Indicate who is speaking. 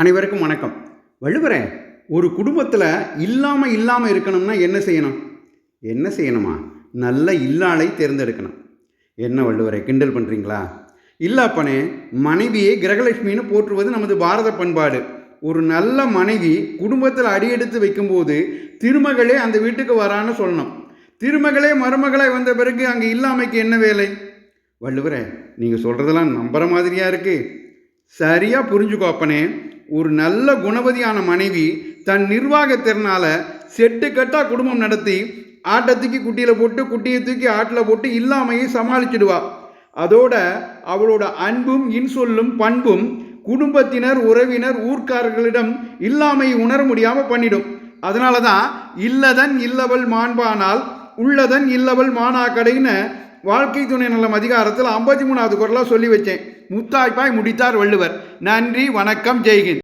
Speaker 1: அனைவருக்கும் வணக்கம். வள்ளுவரே, ஒரு குடும்பத்தில் இல்லாமல் இருக்கணும்னா என்ன செய்யணும்? என்ன செய்யணுமா? நல்ல இல்லாளை தேர்ந்தெடுக்கணும். என்ன வள்ளுவரே, கிண்டல் பண்ணுறீங்களா? இல்லாப்பனே, மனைவியை கிரகலட்சுமின்னு போற்றுவது நமது பாரத பண்பாடு. ஒரு நல்ல மனைவி குடும்பத்தில் அடியெடுத்து வைக்கும்போது திருமகளே அந்த வீட்டுக்கு வரான்னு சொல்லணும். திருமகளே மருமகளை வந்த பிறகு அங்கே இல்லாமைக்கு என்ன வேலை? வள்ளுவரே, நீங்கள் சொல்கிறதெல்லாம் நம்புற மாதிரியா இருக்குது. சரியாக புரிஞ்சுக்கோ அப்பனே. ஒரு நல்ல குணவதியான மனைவி தன் நிர்வாகத்திறனால செட்டு கட்டாக குடும்பம் நடத்தி ஆட்டை தூக்கி குட்டியில் போட்டு குட்டியை தூக்கி ஆட்டில் போட்டு இல்லாமையை சமாளிச்சிடுவா. அதோட அவளோட அன்பும் இன்சொல்லும் பண்பும் குடும்பத்தினர் உறவினர் ஊர்க்காரர்களிடம் இல்லாமையை உணர முடியாமல் பண்ணிடும். அதனால தான் இல்லதன் இல்லவள் மாண்பானால் உள்ளதன் இல்லவள் மானாக்கடைன்னு வாழ்க்கை துணை நலம் அதிகாரத்தில் 53வது குறளாக சொல்லி வச்சேன். முத்தாய்ப்பாய் முடித்தார் வள்ளுவர். நன்றி, வணக்கம், ஜெய்ஹிந்த்.